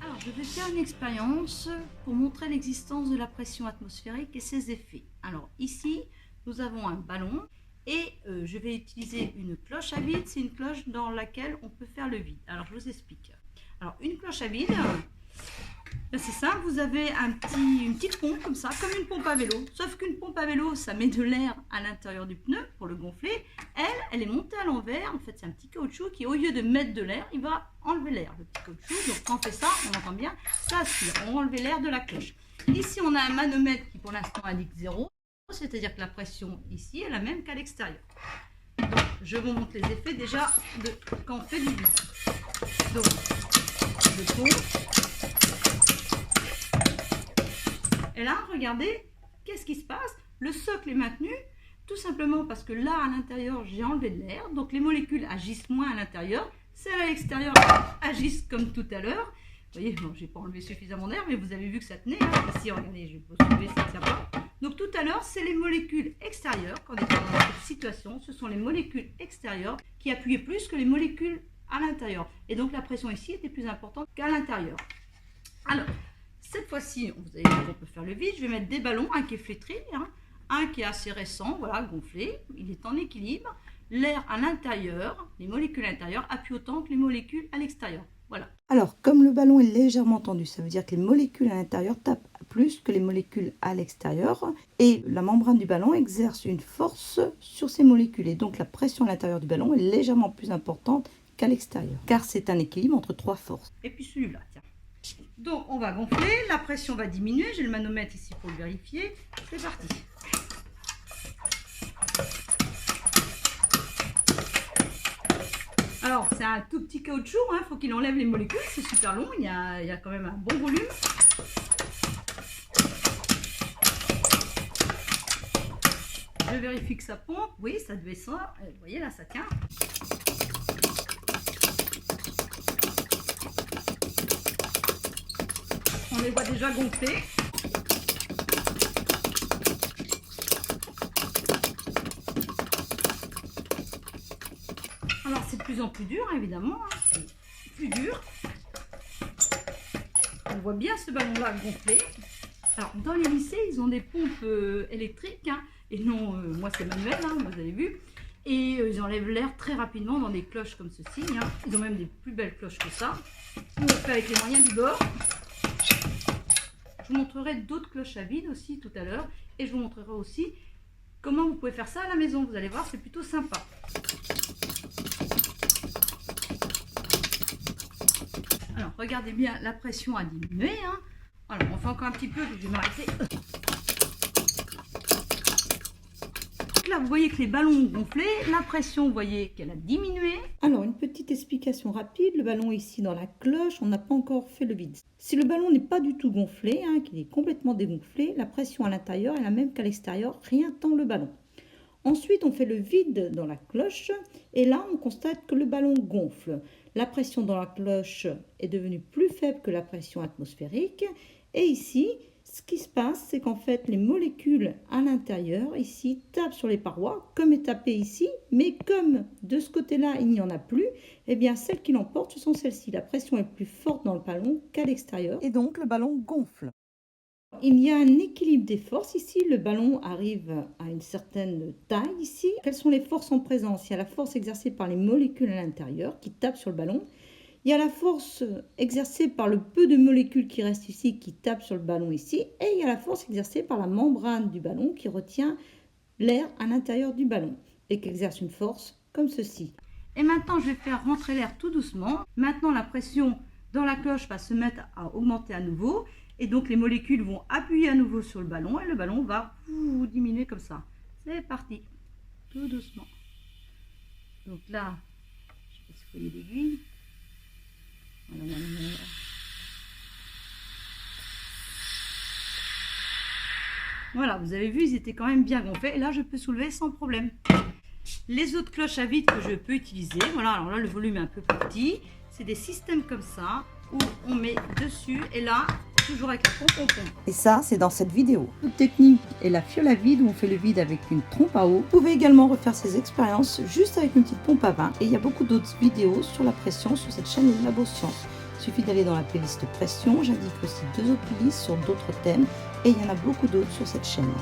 Alors, je vais faire une expérience pour montrer l'existence de la pression atmosphérique et ses effets. Alors, ici, nous avons un ballon et je vais utiliser une cloche à vide. C'est une cloche dans laquelle on peut faire le vide. Alors, je vous explique. Alors, une cloche à vide, c'est simple, vous avez une petite pompe comme ça, comme une pompe à vélo. Sauf qu'une pompe à vélo, ça met de l'air à l'intérieur du pneu pour le gonfler. Elle est montée à l'envers. En fait, c'est un petit caoutchouc qui, au lieu de mettre de l'air, il va enlever l'air, le petit caoutchouc. Donc, quand on fait ça, on entend bien, ça aspire. On va enlever l'air de la cloche. Ici, on a un manomètre qui, pour l'instant, indique 0. C'est-à-dire que la pression ici est la même qu'à l'extérieur. Donc, je vous montre les effets déjà quand on fait du vide. Donc, je pompe. Et là, regardez, qu'est-ce qui se passe? Le socle est maintenu, tout simplement parce que là, à l'intérieur, j'ai enlevé de l'air. Donc, les molécules agissent moins à l'intérieur. Celles à l'extérieur agissent comme tout à l'heure. Vous voyez, bon, je n'ai pas enlevé suffisamment d'air, mais vous avez vu que ça tenait. Hein. Ici, regardez, je vais vous soulever, ça ne tient pas. Donc, tout à l'heure, c'est les molécules extérieures. Quand on est dans cette situation, ce sont les molécules extérieures qui appuyaient plus que les molécules à l'intérieur. Et donc, la pression ici était plus importante qu'à l'intérieur. Alors, cette fois-ci, vous allez voir qu'on peut faire le vide. Je vais mettre des ballons, un qui est flétri, hein, un qui est assez récent, voilà, gonflé. Il est en équilibre. L'air à l'intérieur, les molécules à l'intérieur appuient autant que les molécules à l'extérieur. Voilà. Alors, comme le ballon est légèrement tendu, ça veut dire que les molécules à l'intérieur tapent plus que les molécules à l'extérieur. Et la membrane du ballon exerce une force sur ces molécules. Et donc, la pression à l'intérieur du ballon est légèrement plus importante qu'à l'extérieur. Car c'est un équilibre entre trois forces. Et puis celui-là, tiens. Donc, on va gonfler, la pression va diminuer. J'ai le manomètre ici pour le vérifier. C'est parti. Alors, c'est un tout petit caoutchouc, hein, faut qu'il enlève les molécules. C'est super long, il y a quand même un bon volume. Je vérifie que ça pompe. Oui, ça devait ça. Vous voyez, là, ça tient. On les voit déjà gonfler. Alors c'est de plus en plus dur, hein, évidemment. Hein. C'est plus dur. On voit bien ce ballon-là gonfler. Alors dans les lycées, ils ont des pompes électriques. Hein, et non, moi c'est manuel, hein, vous avez vu. Et ils enlèvent l'air très rapidement dans des cloches comme ceci. Hein. Ils ont même des plus belles cloches que ça. On le fait avec les moyens du bord. Je vous montrerai d'autres cloches à vide aussi tout à l'heure. Et je vous montrerai aussi comment vous pouvez faire ça à la maison. Vous allez voir, c'est plutôt sympa. Alors, regardez bien, la pression a diminué. Hein. Alors, on fait encore un petit peu, je vais m'arrêter. Là, vous voyez que les ballons ont gonflé. La pression, vous voyez qu'elle a diminué. Alors, une petite explication rapide. Le ballon est ici dans la cloche, on n'a pas encore fait le vide. Si le ballon n'est pas du tout gonflé, hein, qu'il est complètement dégonflé, la pression à l'intérieur est la même qu'à l'extérieur, rien tend le ballon. Ensuite, on fait le vide dans la cloche et là, on constate que le ballon gonfle. La pression dans la cloche est devenue plus faible que la pression atmosphérique. Et ici, ce qui se passe, c'est qu'en fait, les molécules à l'intérieur, ici, tapent sur les parois, comme est tapé ici. Mais comme de ce côté-là, il n'y en a plus, eh bien, celles qui l'emportent, ce sont celles-ci. La pression est plus forte dans le ballon qu'à l'extérieur. Et donc, le ballon gonfle. Il y a un équilibre des forces ici. Le ballon arrive à une certaine taille ici. Quelles sont les forces en présence? Il y a la force exercée par les molécules à l'intérieur qui tapent sur le ballon. Il y a la force exercée par le peu de molécules qui restent ici, qui tapent sur le ballon ici. Et il y a la force exercée par la membrane du ballon qui retient l'air à l'intérieur du ballon et qui exerce une force comme ceci. Et maintenant, je vais faire rentrer l'air tout doucement. Maintenant, la pression dans la cloche va se mettre à augmenter à nouveau. Et donc, les molécules vont appuyer à nouveau sur le ballon et le ballon va diminuer comme ça. C'est parti, tout doucement. Donc là, je vais essuyer l'aiguille. Voilà, vous avez vu, ils étaient quand même bien gonflés. Et là, je peux soulever sans problème. Les autres cloches à vide que je peux utiliser, voilà, alors là, le volume est un peu plus petit. C'est des systèmes comme ça, où on met dessus, et là, toujours avec la pompe, on pompe. Et ça, c'est dans cette vidéo. L'autre technique est la fiole à vide, où on fait le vide avec une trompe à eau. Vous pouvez également refaire ces expériences juste avec une petite pompe à vin. Et il y a beaucoup d'autres vidéos sur la pression sur cette chaîne Labo Science. Il suffit d'aller dans la playlist pression, j'indique aussi 2 autres playlists sur d'autres thèmes et il y en a beaucoup d'autres sur cette chaîne.